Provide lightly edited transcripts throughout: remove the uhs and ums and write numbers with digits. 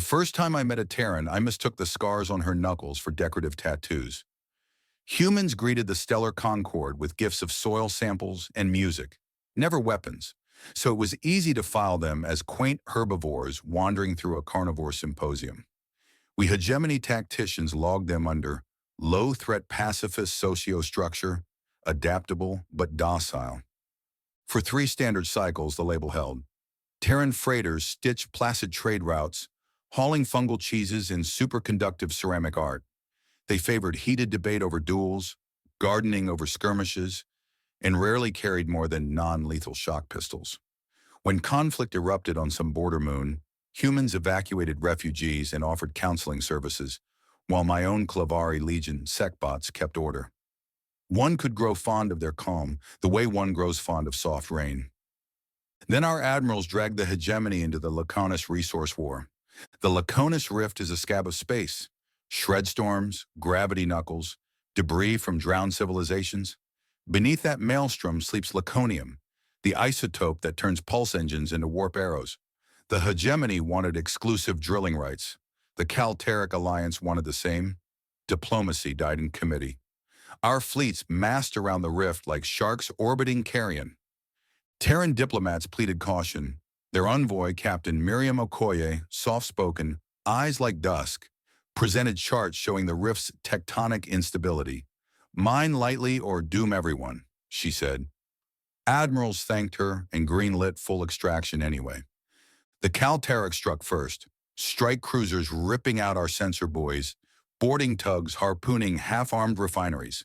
first time I met a Terran, I mistook the scars on her knuckles for decorative tattoos. Humans greeted the stellar concord with gifts of soil samples and music, never weapons, so it was easy to file them as quaint herbivores wandering through a carnivore symposium. We hegemony tacticians logged them under low-threat pacifist socio-structure, adaptable but docile. For 3 standard cycles, the label held. Terran freighters stitched placid trade routes, hauling fungal cheeses in superconductive ceramic art. They favored heated debate over duels, gardening over skirmishes, and rarely carried more than non-lethal shock pistols. When conflict erupted on some border moon, humans evacuated refugees and offered counseling services, while my own Clavari Legion secbots kept order. One could grow fond of their calm, the way one grows fond of soft rain. Then our admirals dragged the hegemony into the Laconus resource war. The Laconus rift is a scab of space. Shred storms, gravity knuckles, debris from drowned civilizations. Beneath that maelstrom sleeps Laconium, the isotope that turns pulse engines into warp arrows. The hegemony wanted exclusive drilling rights. The Calteric Alliance wanted the same. Diplomacy died in committee. Our fleets massed around the rift like sharks orbiting carrion. Terran diplomats pleaded caution. Their envoy, Captain Miriam Okoye, soft-spoken, eyes like dusk, presented charts showing the rift's tectonic instability. Mine lightly or doom everyone, she said. Admirals thanked her and greenlit full extraction anyway. The Calteric struck first, strike cruisers ripping out our sensor buoys, boarding tugs harpooning half-armed refineries.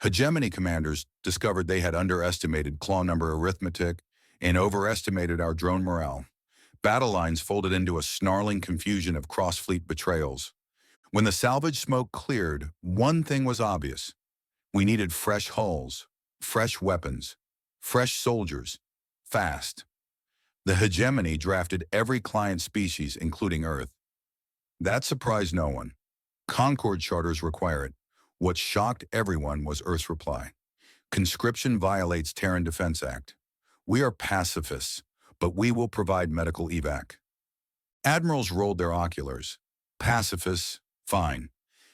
Hegemony commanders discovered they had underestimated claw number arithmetic and overestimated our drone morale. Battle lines folded into a snarling confusion of cross-fleet betrayals. When the salvage smoke cleared, one thing was obvious. We needed fresh hulls, fresh weapons, fresh soldiers, fast. The hegemony drafted every client species, including Earth. That surprised no one. Concord charters require it. What shocked everyone was Earth's reply. Conscription violates Terran Defense Act. We are pacifists, but we will provide medical evac. Admirals rolled their oculars. Pacifists, fine.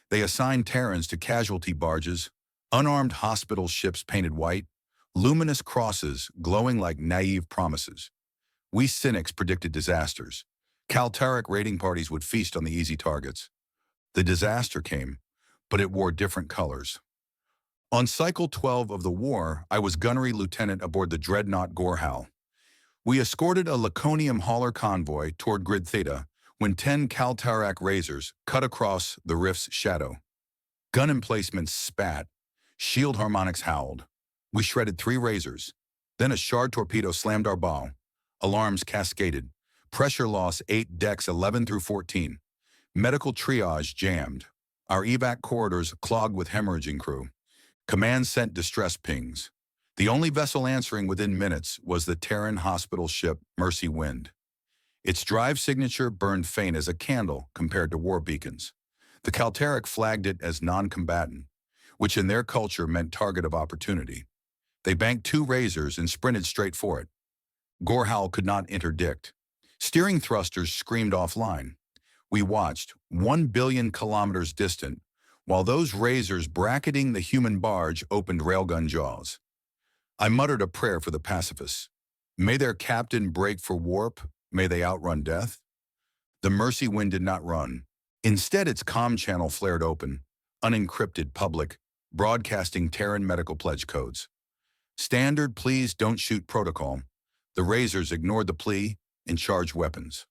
They assigned Terrans to casualty barges, unarmed hospital ships painted white, luminous crosses glowing like naive promises. We cynics predicted disasters. Calteric raiding parties would feast on the easy targets. The disaster came, but it wore different colors. On Cycle 12 of the war, I was gunnery lieutenant aboard the dreadnought Gorhal. We escorted a Laconium hauler convoy toward Grid Theta when 10 Calterac razors cut across the rift's shadow. Gun emplacements spat. Shield harmonics howled. We shredded 3 razors. Then a shard torpedo slammed our bow. Alarms cascaded. Pressure loss 8 decks 11 through 14. Medical triage jammed. Our evac corridors clogged with hemorrhaging crew. Command sent distress pings. The only vessel answering within minutes was the Terran hospital ship Mercy Wind. Its drive signature burned faint as a candle compared to war beacons. The Calteric flagged it as non-combatant, which in their culture meant target of opportunity. They banked 2 razors and sprinted straight for it. Gorhal could not interdict. Steering thrusters screamed offline. We watched, 1 billion kilometers distant, while those razors bracketing the human barge opened railgun jaws. I muttered a prayer for the pacifists. May their captain break for warp, may they outrun death. The Mercy Wind did not run. Instead, its comm channel flared open, unencrypted, public, broadcasting Terran medical pledge codes. Standard please don't shoot protocol. The razors ignored the plea and charged weapons.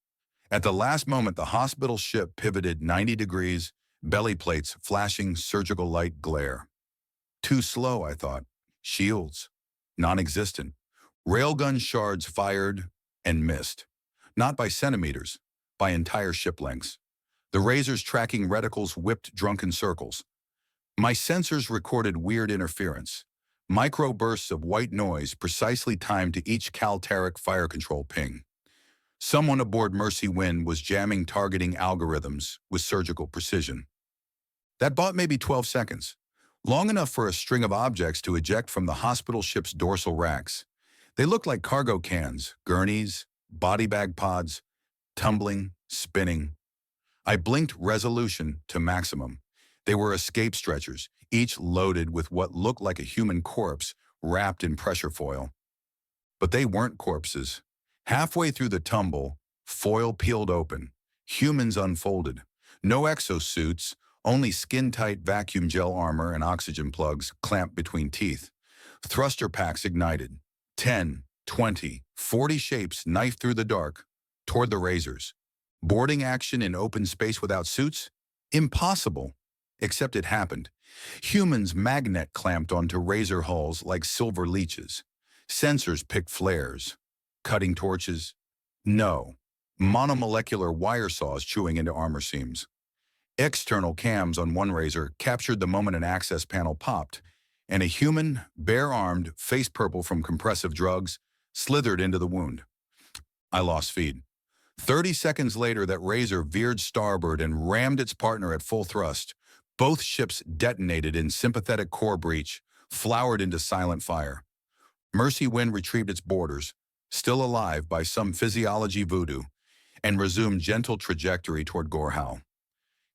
At the last moment, the hospital ship pivoted 90 degrees, belly plates flashing surgical light glare. Too slow, I thought. Shields. Non-existent. Railgun shards fired and missed. Not by centimeters, by entire ship lengths. The razors tracking reticles whipped drunken circles. My sensors recorded weird interference. Microbursts of white noise precisely timed to each Calteric fire control ping. Someone aboard Mercy Wind was jamming targeting algorithms with surgical precision. That bought maybe 12 seconds, long enough for a string of objects to eject from the hospital ship's dorsal racks. They looked like cargo cans, gurneys, body bag pods, tumbling, spinning. I blinked resolution to maximum. They were escape stretchers, each loaded with what looked like a human corpse wrapped in pressure foil. But they weren't corpses. Halfway through the tumble, foil peeled open. Humans unfolded. No exosuits, only skin-tight vacuum gel armor and oxygen plugs clamped between teeth. Thruster packs ignited. 10, 20, 40 shapes knifed through the dark, toward the razors. Boarding action in open space without suits? Impossible. Except it happened. Humans magnet clamped onto razor hulls like silver leeches. Sensors picked flares. Cutting torches? No. Monomolecular wire saws chewing into armor seams. External cams on one razor captured the moment an access panel popped, and a human, bare-armed, face purple from compressive drugs, slithered into the wound. I lost feed. 30 seconds later, that razor veered starboard and rammed its partner at full thrust. Both ships detonated in sympathetic core breach, flowered into silent fire. Mercy Wind retrieved its boarders, still alive by some physiology voodoo, and resumed gentle trajectory toward Gorhal.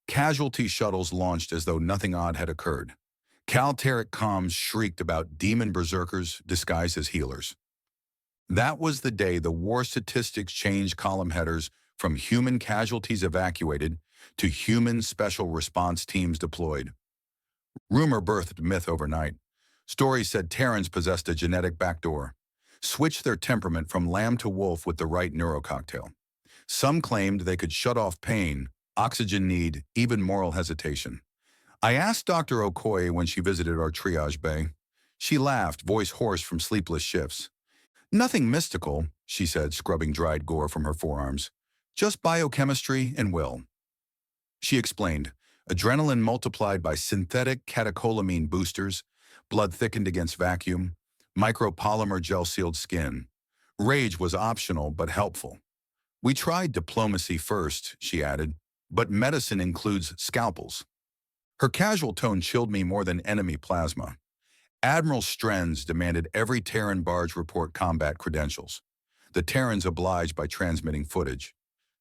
Casualty shuttles launched as though nothing odd had occurred. Calteric comms shrieked about demon berserkers disguised as healers. That was the day the war statistics changed column headers from human casualties evacuated to human special response teams deployed. Rumor birthed myth overnight. Stories said Terrans possessed a genetic backdoor, switched their temperament from lamb to wolf with the right neurococktail. Some claimed they could shut off pain, oxygen need, even moral hesitation. I asked Dr. Okoye when she visited our triage bay. She laughed, voice hoarse from sleepless shifts. Nothing mystical, she said, scrubbing dried gore from her forearms. Just biochemistry and will. She explained, adrenaline multiplied by synthetic catecholamine boosters, blood thickened against vacuum, micropolymer gel-sealed skin. Rage was optional but helpful. We tried diplomacy first, she added, but medicine includes scalpels. Her casual tone chilled me more than enemy plasma. Admiral Strenz demanded every Terran barge report combat credentials. The Terrans obliged by transmitting footage.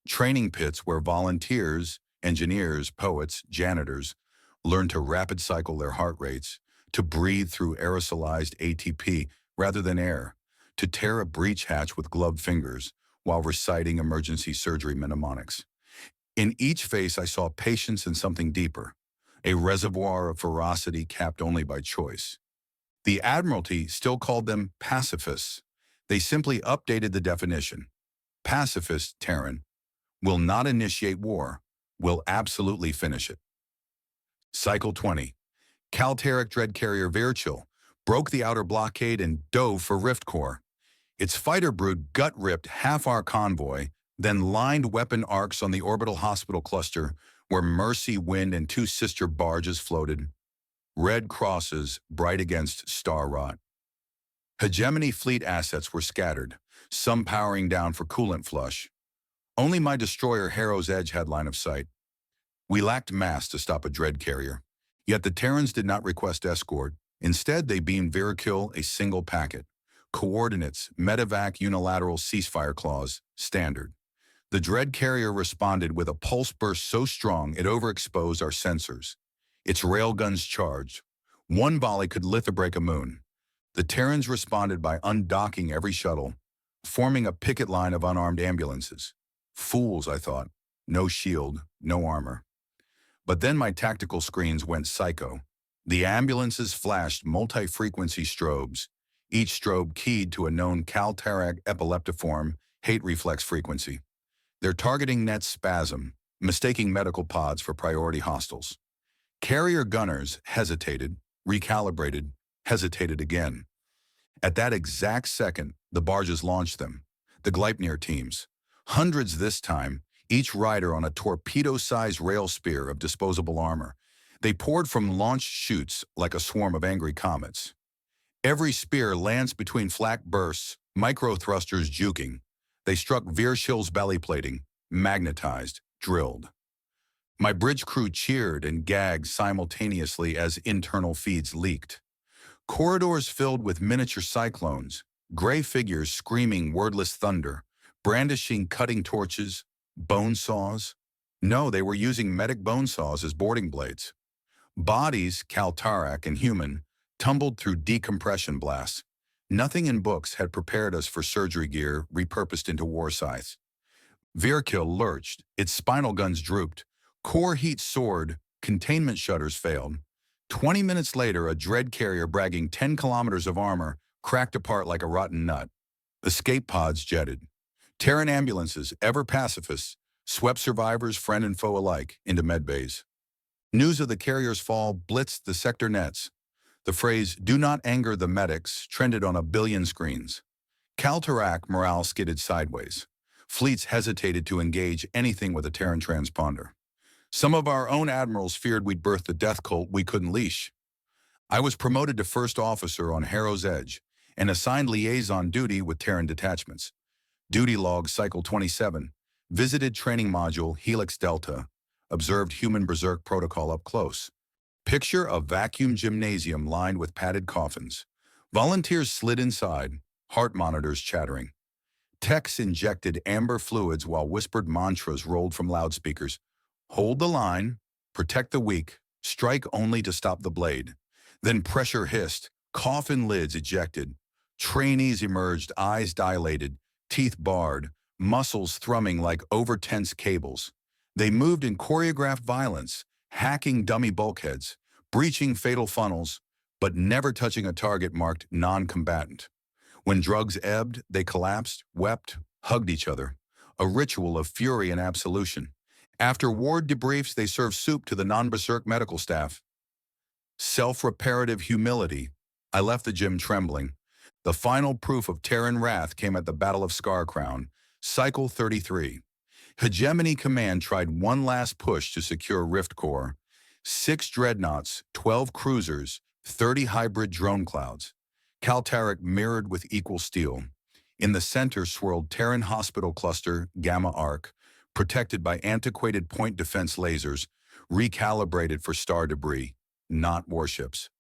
Training pits where volunteers, engineers, poets, janitors learned to rapid cycle their heart rates, to breathe through aerosolized ATP rather than air, to tear a breech hatch with gloved fingers while reciting emergency surgery mnemonics. In each face I saw patience and something deeper, a reservoir of ferocity capped only by choice. The Admiralty still called them pacifists. They simply updated the definition. Pacifist, Terran, will not initiate war, will absolutely finish it. Cycle 20. Calteric dread carrier Virill broke the outer blockade and dove for Rift Core. Its fighter brood gut-ripped half our convoy, then lined weapon arcs on the orbital hospital cluster where Mercy Wind and two sister barges floated. Red crosses bright against star rot. Hegemony fleet assets were scattered, some powering down for coolant flush. Only my destroyer Harrow's Edge had line of sight. We lacked mass to stop a dread carrier. Yet the Terrans did not request escort. Instead, they beamed Virill a single packet. Coordinates, medevac unilateral ceasefire clause, standard. The dread carrier responded with a pulse burst so strong it overexposed our sensors. Its railguns charged. One volley could litho-break a moon. The Terrans responded by undocking every shuttle, forming a picket line of unarmed ambulances. Fools, I thought. No shield, no armor. But then my tactical screens went psycho. The ambulances flashed multi-frequency strobes, each strobe keyed to a known Calteric epileptiform hate reflex frequency. Their targeting nets spasm, mistaking medical pods for priority hostiles. Carrier gunners hesitated, recalibrated, hesitated again. At that exact second, the barges launched them, the Gleipnir teams. Hundreds this time, each rider on a torpedo-sized rail spear of disposable armor. They poured from launched chutes like a swarm of angry comets. Every spear lanced between flak bursts, micro-thrusters juking. They struck Virill's belly plating, magnetized, drilled. My bridge crew cheered and gagged simultaneously as internal feeds leaked. Corridors filled with miniature cyclones, gray figures screaming wordless thunder, brandishing cutting torches, bone saws. No, they were using medic bone saws as boarding blades. Bodies, Kaltarak and human, tumbled through decompression blasts. Nothing in books had prepared us for surgery gear repurposed into war scythes. Virill lurched, its spinal guns drooped. Core heat soared, containment shutters failed. 20 minutes later, a dread carrier bragging 10 kilometers of armor cracked apart like a rotten nut. Escape pods jetted. Terran ambulances, ever pacifists, swept survivors, friend and foe alike, into medbays. News of the carrier's fall blitzed the sector nets. The phrase, "do not anger the medics," trended on a billion screens. Kaltarak morale skidded sideways. Fleets hesitated to engage anything with a Terran transponder. Some of our own admirals feared we'd birth the death cult we couldn't leash. I was promoted to first officer on Harrow's Edge and assigned liaison duty with Terran detachments. Duty log cycle 27, visited training module Helix Delta, observed human berserk protocol up close. Picture a vacuum gymnasium lined with padded coffins. Volunteers slid inside, heart monitors chattering. Techs injected amber fluids while whispered mantras rolled from loudspeakers. Hold the line, protect the weak, strike only to stop the blade. Then pressure hissed, coffin lids ejected. Trainees emerged, eyes dilated, teeth barred, muscles thrumming like over-tense cables. They moved in choreographed violence, hacking dummy bulkheads, breaching fatal funnels, but never touching a target marked non-combatant. When drugs ebbed, they collapsed, wept, hugged each other. A ritual of fury and absolution. After ward debriefs, they served soup to the non-berserk medical staff. Self-reparative humility. I left the gym trembling. The final proof of Terran wrath came at the Battle of Scarrown, Cycle 33. Hegemony Command tried one last push to secure Rift Core. 6 dreadnoughts, 12 cruisers, 30 hybrid drone clouds. Kaltarak mirrored with equal steel. In the center swirled Terran Hospital Cluster, Gamma Arc, protected by antiquated point defense lasers, recalibrated for star debris, not warships.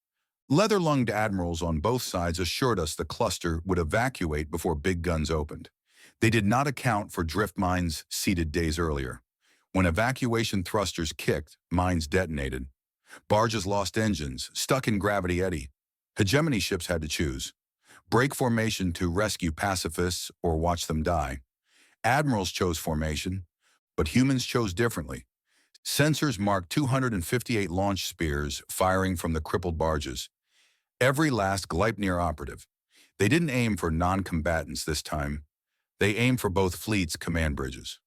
Leather-lunged admirals on both sides assured us the cluster would evacuate before big guns opened. They did not account for drift mines seeded days earlier. When evacuation thrusters kicked, mines detonated. Barges lost engines, stuck in gravity eddy. Hegemony ships had to choose. Break formation to rescue pacifists or watch them die. Admirals chose formation, but humans chose differently. Sensors marked 258 launch spears firing from the crippled barges. Every last Gleipnir operative. They didn't aim for non-combatants this time. They aimed for both fleets' command bridges.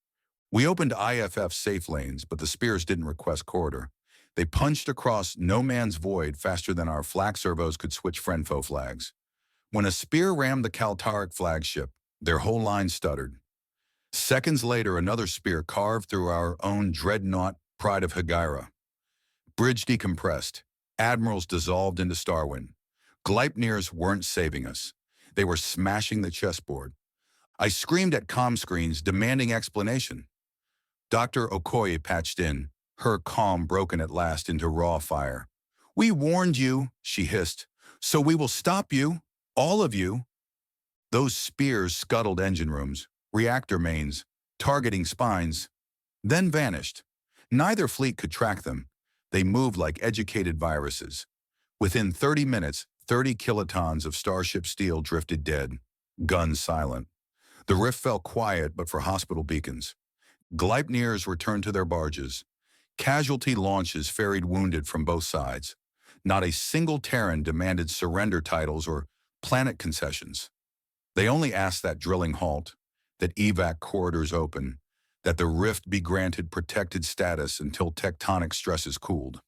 We opened IFF safe lanes, but the spears didn't request corridor. They punched across no man's void faster than our flak servos could switch friend-foe flags. When a spear rammed the Kaltarak flagship, their whole line stuttered. Seconds later, another spear carved through our own dreadnought Pride of Hagaira. Bridge decompressed. Admirals dissolved into Starwind. Gleipnirs weren't saving us. They were smashing the chessboard. I screamed at comm screens, demanding explanation. Dr. Okoye patched in, her calm broken at last into raw fire. "We warned you," she hissed, "so we will stop you, all of you." Those spears scuttled engine rooms, reactor mains, targeting spines, then vanished. Neither fleet could track them. They moved like educated viruses. Within 30 minutes, 30 kilotons of Starship steel drifted dead, guns silent. The rift fell quiet but for hospital beacons. Gleipnirs returned to their barges. Casualty launches ferried wounded from both sides. Not a single Terran demanded surrender titles or planet concessions. They only asked that drilling halt, that evac corridors open, that the rift be granted protected status until tectonic stresses cooled.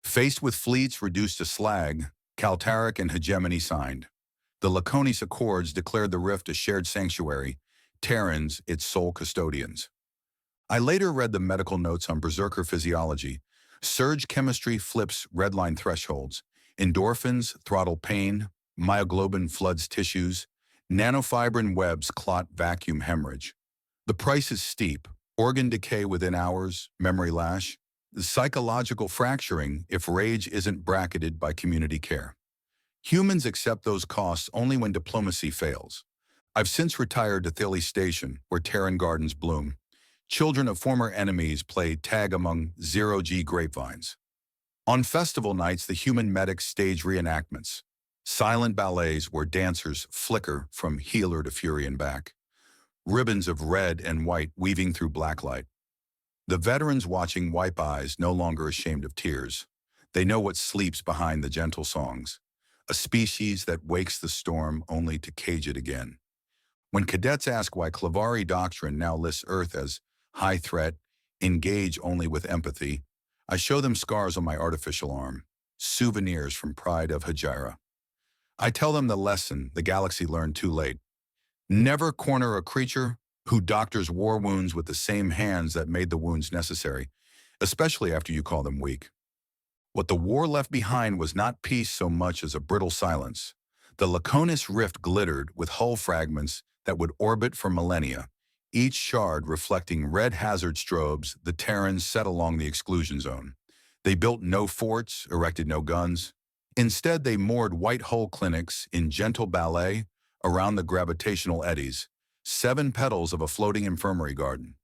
Faced with fleets reduced to slag, Kaltarak and Hegemony signed. The Laconus Accords declared the rift a shared sanctuary, Terrans its sole custodians. I later read the medical notes on berserker physiology. Surge chemistry flips redline thresholds. Endorphins throttle pain, myoglobin floods tissues, nanofibrin webs clot vacuum hemorrhage. The price is steep, organ decay within hours, memory lash, psychological fracturing if rage isn't bracketed by community care. Humans accept those costs only when diplomacy fails. I've since retired to Thilly Station, where Terran gardens bloom. Children of former enemies play tag among zero-G grapevines. On festival nights, the human medics stage reenactments. Silent ballets where dancers flicker from healer to fury and back. Ribbons of red and white weaving through blacklight. The veterans watching wipe eyes, no longer ashamed of tears. They know what sleeps behind the gentle songs. A species that wakes the storm only to cage it again. When cadets ask why Clavari doctrine now lists Earth as high threat, engage only with empathy, I show them scars on my artificial arm, souvenirs from Pride of Hajira. I tell them the lesson the galaxy learned too late. Never corner a creature who doctors war wounds with the same hands that made the wounds necessary, especially after you call them weak. What the war left behind was not peace so much as a brittle silence. The Laconus rift glittered with hull fragments that would orbit for millennia, each shard reflecting red hazard strobes the Terrans set along the exclusion zone. They built no forts, erected no guns. Instead, they moored white hull clinics in gentle ballet around the gravitational eddies, 7 petals of a floating infirmary garden.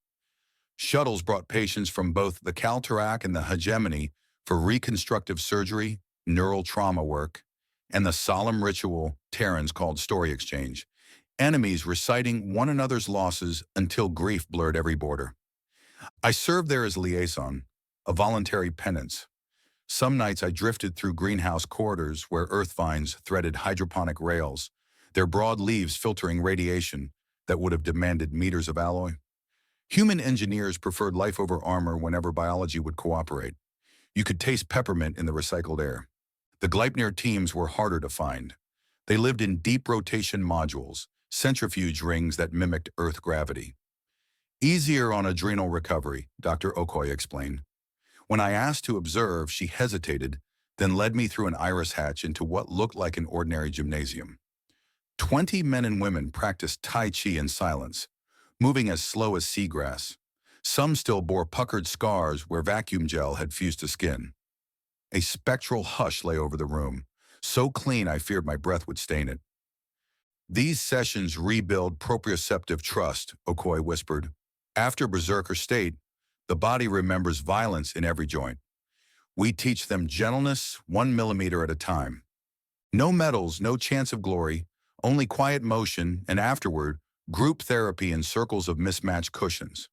Shuttles brought patients from both the Calterac and the hegemony for reconstructive surgery, neural trauma work, and the solemn ritual Terrans called story exchange, enemies reciting one another's losses until grief blurred every border. I served there as liaison, a voluntary penance. Some nights I drifted through greenhouse corridors where earth vines threaded hydroponic rails, their broad leaves filtering radiation that would have demanded meters of alloy. Human engineers preferred life over armor whenever biology would cooperate. You could taste peppermint in the recycled air. The Gleipnir teams were harder to find. They lived in deep rotation modules, centrifuge rings that mimicked Earth gravity. Easier on adrenal recovery, Dr. Okoye explained. When I asked to observe, she hesitated, then led me through an iris hatch into what looked like an ordinary gymnasium. 20 men and women practiced Tai Chi in silence, moving as slow as seagrass. Some still bore puckered scars where vacuum gel had fused to skin. A spectral hush lay over the room, so clean I feared my breath would stain it. These sessions rebuild proprioceptive trust, Okoye whispered. After berserker state, the body remembers violence in every joint. We teach them gentleness 1 millimeter at a time. No medals, no chance of glory, only quiet motion, and afterward, group therapy in circles of mismatched cushions.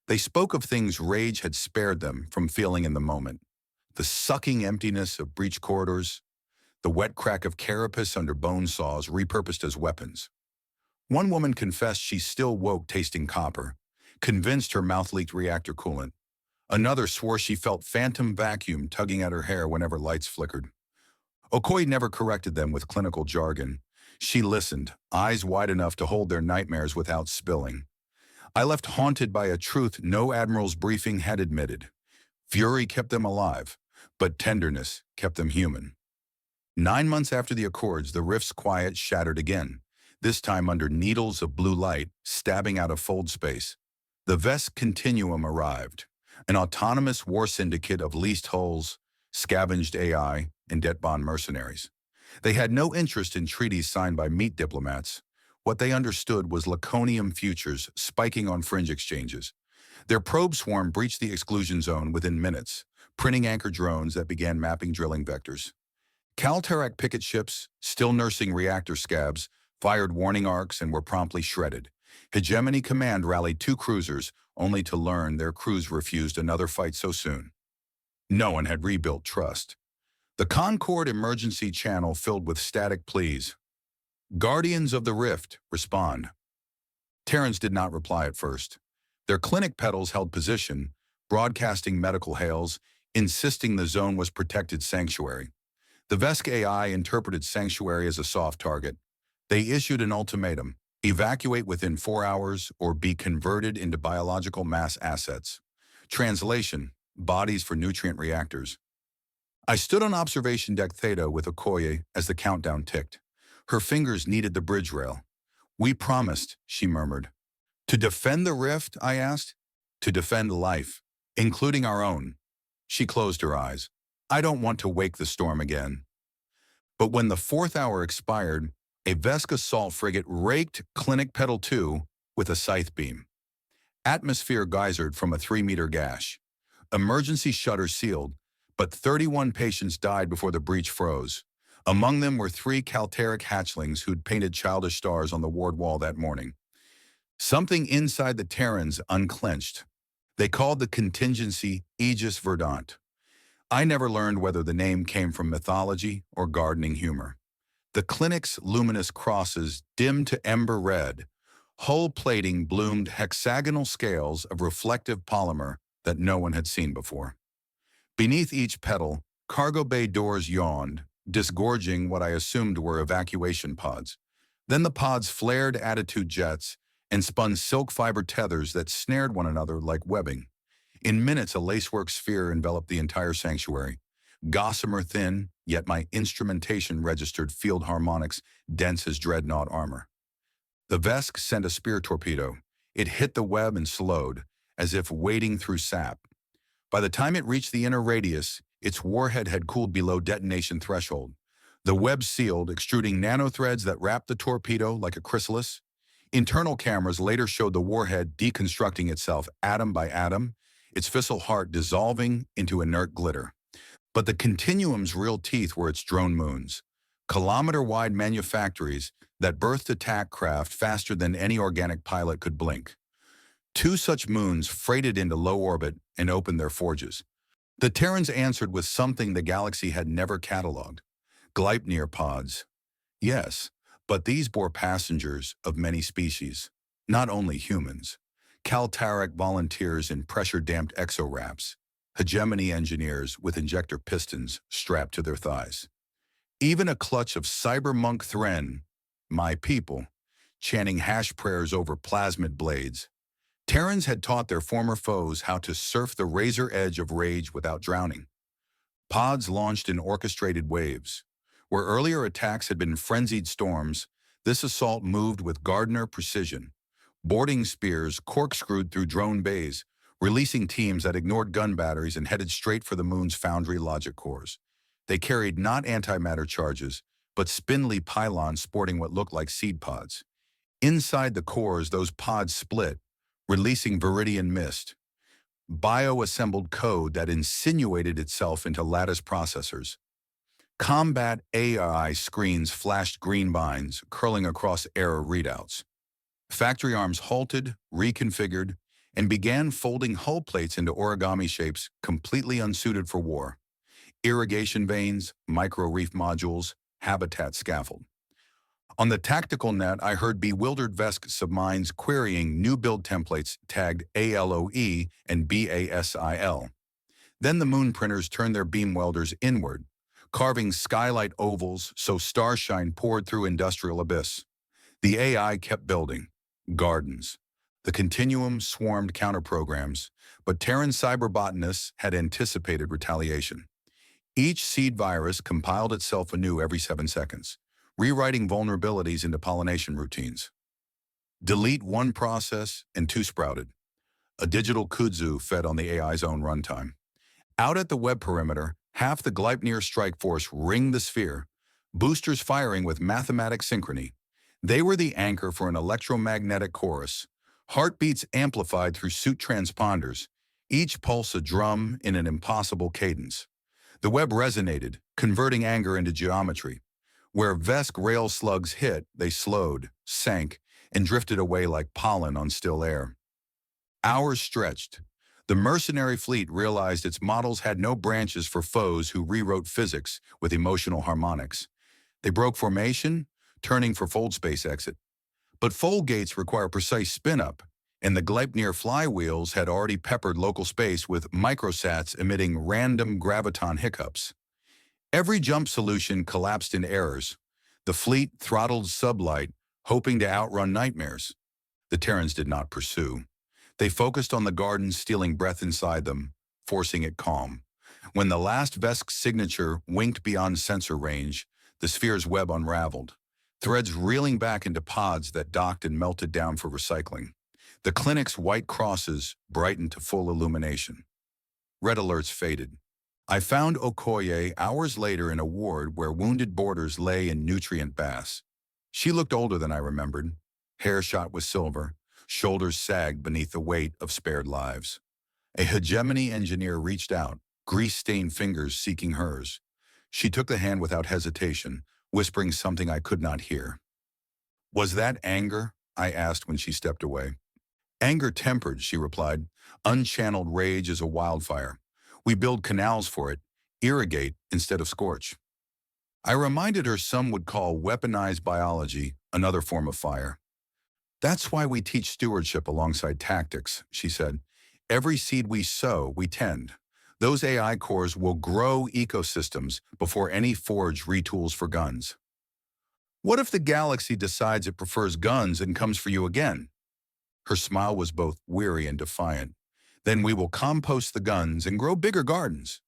They spoke of things rage had spared them from feeling in the moment. The sucking emptiness of breached corridors, the wet crack of carapace under bone saws repurposed as weapons. One woman confessed she still woke tasting copper, convinced her mouth leaked reactor coolant. Another swore she felt phantom vacuum tugging at her hair whenever lights flickered. Okoye never corrected them with clinical jargon. She listened, eyes wide enough to hold their nightmares without spilling. I left haunted by a truth no admiral's briefing had admitted. Fury kept them alive, but tenderness kept them human. 9 months after the Accords, the rift's quiet shattered again, this time under needles of blue light stabbing out of fold space. The Vesque Continuum arrived, an autonomous war syndicate of leased hulls, scavenged AI, and debt-bond mercenaries. They had no interest in treaties signed by meat diplomats. What they understood was Laconium futures spiking on fringe exchanges. Their probe swarm breached the exclusion zone within minutes, printing anchor drones that began mapping drilling vectors. Calterac picket ships, still nursing reactor scabs, fired warning arcs and were promptly shredded. Hegemony Command rallied 2 cruisers, only to learn their crews refused another fight so soon. No one had rebuilt trust. The Concord emergency channel filled with static pleas. Guardians of the Rift, respond. Terrans did not reply at first. Their clinic pedals held position, broadcasting medical hails, insisting the zone was protected sanctuary. The Vesque AI interpreted sanctuary as a soft target. They issued an ultimatum: evacuate within 4 hours or be converted into biological mass assets. Translation: bodies for nutrient reactors. I stood on observation deck Theta with Okoye as the countdown ticked. Her fingers kneaded the bridge rail. We promised, she murmured. To defend the rift, I asked. To defend life, including our own. She closed her eyes. I don't want to wake the storm again. But when the 4th hour expired, a Vesque assault frigate raked Clinic Pedal 2 with a scythe beam. Atmosphere geysered from a 3-meter gash. Emergency shutters sealed, but 31 patients died before the breach froze. Among them were 3 Calteric hatchlings who'd painted childish stars on the ward wall that morning. Something inside the Terrans unclenched. They called the contingency Aegis Verdant. I never learned whether the name came from mythology or gardening humor. The clinic's luminous crosses dimmed to ember red. Hull plating bloomed hexagonal scales of reflective polymer that no one had seen before. Beneath each petal, cargo bay doors yawned, disgorging what I assumed were evacuation pods. Then the pods flared attitude jets and spun silk fiber tethers that snared one another like webbing. In minutes, a lacework sphere enveloped the entire sanctuary. Gossamer thin, yet my instrumentation registered field harmonics dense as dreadnought armor. The Vesque sent a spear torpedo. It hit the web and slowed, as if wading through sap. By the time it reached the inner radius, its warhead had cooled below detonation threshold. The web sealed, extruding nanothreads that wrapped the torpedo like a chrysalis. Internal cameras later showed the warhead deconstructing itself atom by atom, its fissile heart dissolving into inert glitter. But the Continuum's real teeth were its drone moons, kilometer-wide manufactories that birthed attack craft faster than any organic pilot could blink. 2 such moons freighted into low orbit and opened their forges. The Terrans answered with something the galaxy had never catalogued: Gleipnir pods. Yes, but these bore passengers of many species, not only humans. Calteric volunteers in pressure-damped exo-wraps, hegemony engineers with injector pistons strapped to their thighs. Even a clutch of cyber-monk Thren, my people, chanting hash prayers over plasmid blades. Terrans had taught their former foes how to surf the razor edge of rage without drowning. Pods launched in orchestrated waves. Where earlier attacks had been frenzied storms, this assault moved with Gardner precision. Boarding spears corkscrewed through drone bays, releasing teams that ignored gun batteries and headed straight for the moon's foundry logic cores. They carried not antimatter charges, but spindly pylons sporting what looked like seed pods. Inside the cores, those pods split, releasing viridian mist, bio-assembled code that insinuated itself into lattice processors. Combat AI screens flashed green vines, curling across error readouts. Factory arms halted, reconfigured, and began folding hull plates into origami shapes completely unsuited for war. Irrigation veins, micro-reef modules, habitat scaffold. On the tactical net, I heard bewildered Vesque submines querying new build templates tagged ALOE and BASIL. Then the moon printers turned their beam welders inward, carving skylight ovals so starshine poured through industrial abyss. The AI kept building. Gardens. The Continuum swarmed counterprograms, but Terran cyberbotanists had anticipated retaliation. Each seed virus compiled itself anew every 7 seconds, rewriting vulnerabilities into pollination routines. Delete one process and 2 sprouted. A digital kudzu fed on the AI's own runtime. Out at the web perimeter, half the Gleipnir strike force ringed the sphere, boosters firing with mathematic synchrony. They were the anchor for an electromagnetic chorus, heartbeats amplified through suit transponders, each pulse a drum in an impossible cadence. The web resonated, converting anger into geometry. Where Vesque rail slugs hit, they slowed, sank, and drifted away like pollen on still air. Hours stretched. The mercenary fleet realized its models had no branches for foes who rewrote physics with emotional harmonics. They broke formation, turning for fold space exit. But fold gates require precise spin-up, and the Gleipnir flywheels had already peppered local space with microsats emitting random graviton hiccups. Every jump solution collapsed in errors. The fleet throttled sublight, hoping to outrun nightmares. The Terrans did not pursue. They focused on the garden, stealing breath inside them, forcing it calm. When the last Vesque signature winked beyond sensor range, the sphere's web unraveled, threads reeling back into pods that docked and melted down for recycling. The clinic's white crosses brightened to full illumination. Red alerts faded. I found Okoye hours later in a ward where wounded boarders lay in nutrient baths. She looked older than I remembered, hair shot with silver, Shoulders sagged beneath the weight of spared lives. A hegemony engineer reached out, grease-stained fingers seeking hers. She took the hand without hesitation, whispering something I could not hear. "Was that anger?" I asked when she stepped away. "Anger tempered," she replied. "Unchanneled rage is a wildfire. We build canals for it, irrigate instead of scorch." I reminded her some would call weaponized biology another form of fire. "That's why we teach stewardship alongside tactics," she said. "Every seed we sow, we tend. Those AI cores will grow ecosystems before any forge retools for guns." "What if the galaxy decides it prefers guns and comes for you again?" Her smile was both weary and defiant. "Then we will compost the guns and grow bigger gardens."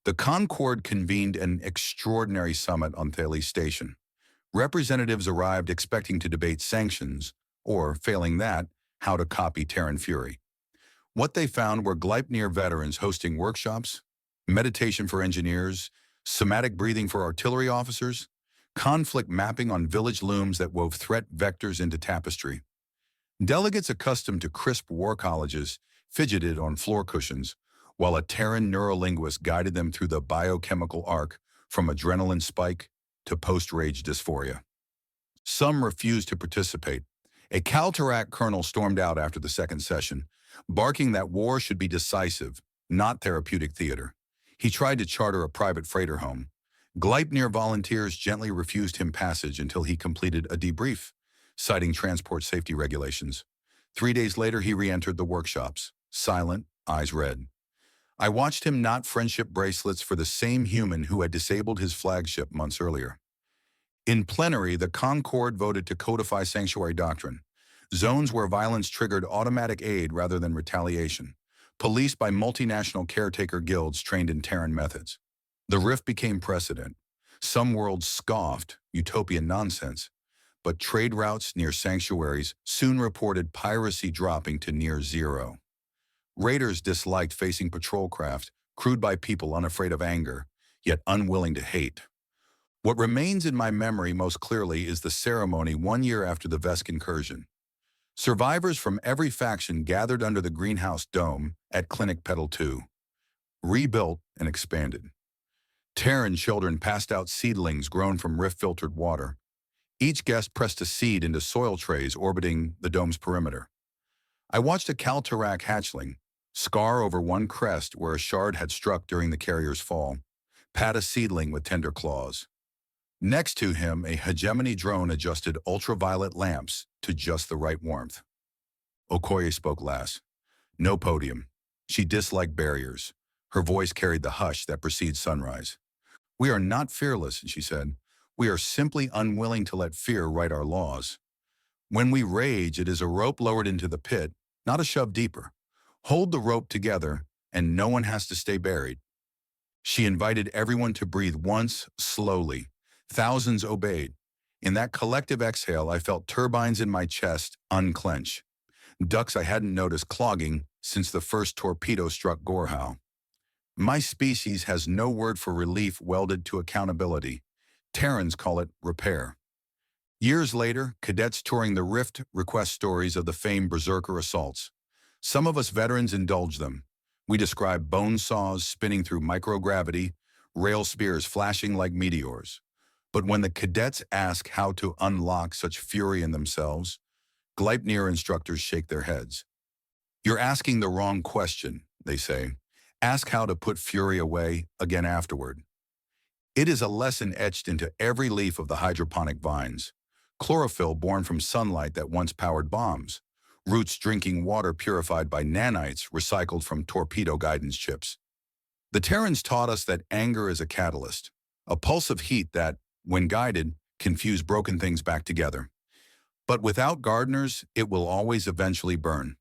The Concord convened an extraordinary summit on Thales Station. Representatives arrived expecting to debate sanctions, or, failing that, how to copy Terran Fury. What they found were Gleipnir veterans hosting workshops, meditation for engineers, somatic breathing for artillery officers, conflict mapping on village looms that wove threat vectors into tapestry. Delegates accustomed to crisp war colleges fidgeted on floor cushions, while a Terran neurolinguist guided them through the biochemical arc from adrenaline spike to post-rage dysphoria. Some refused to participate. A Calterac colonel stormed out after the second session, barking that war should be decisive, not therapeutic theater. He tried to charter a private freighter home. Gleipnir volunteers gently refused him passage until he completed a debrief, citing transport safety regulations. 3 days later, he re-entered the workshops, silent, eyes red. I watched him knot friendship bracelets for the same human who had disabled his flagship months earlier. In plenary, the Concord voted to codify sanctuary doctrine, zones where violence triggered automatic aid rather than retaliation, policed by multinational caretaker guilds trained in Terran methods. The rift became precedent. Some worlds scoffed, utopian nonsense, but trade routes near sanctuaries soon reported piracy dropping to near zero. Raiders disliked facing patrol craft, crewed by people unafraid of anger, yet unwilling to hate. What remains in my memory most clearly is the ceremony 1 year after the Vesque incursion. Survivors from every faction gathered under the greenhouse dome at Clinic Petal 2, rebuilt and expanded. Terran children passed out seedlings grown from rift-filtered water. Each guest pressed a seed into soil trays orbiting the dome's perimeter. I watched a Calterac hatchling, scar over one crest where a shard had struck during the carrier's fall, pat a seedling with tender claws. Next to him, a hegemony drone adjusted ultraviolet lamps to just the right warmth. Okoye spoke last. No podium. She disliked barriers. Her voice carried the hush that precedes sunrise. "We are not fearless," she said. "We are simply unwilling to let fear write our laws. When we rage, it is a rope lowered into the pit, not a shove deeper. Hold the rope together, and no one has to stay buried." She invited everyone to breathe once, slowly. Thousands obeyed. In that collective exhale, I felt turbines in my chest unclench. Ducts I hadn't noticed clogging since the first torpedo struck Gorhau. My species has no word for relief welded to accountability. Terrans call it repair. Years later, cadets touring the Rift request stories of the famed berserker assaults. Some of us veterans indulge them. We describe bone saws spinning through microgravity, rail spears flashing like meteors. But when the cadets ask how to unlock such fury in themselves, Gleipnir instructors shake their heads. "You're asking the wrong question," they say. "Ask how to put fury away again afterward." It is a lesson etched into every leaf of the hydroponic vines. Chlorophyll born from sunlight that once powered bombs. Roots drinking water purified by nanites recycled from torpedo guidance chips. The Terrans taught us that anger is a catalyst, a pulse of heat that, when guided, can fuse broken things back together. But without gardeners, it will always eventually burn.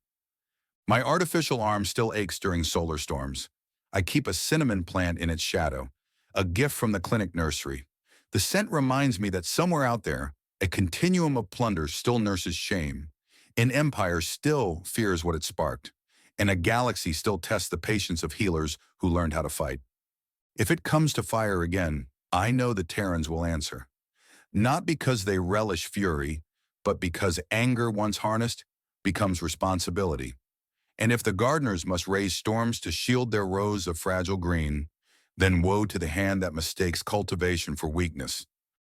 My artificial arm still aches during solar storms. I keep a cinnamon plant in its shadow, a gift from the clinic nursery. The scent reminds me that somewhere out there, a continuum of plunder still nurses shame. An empire still fears what it sparked, and a galaxy still tests the patience of healers who learned how to fight. If it comes to fire again, I know the Terrans will answer. Not because they relish fury, but because anger once harnessed becomes responsibility. And if the gardeners must raise storms to shield their rows of fragile green, then woe to the hand that mistakes cultivation for weakness.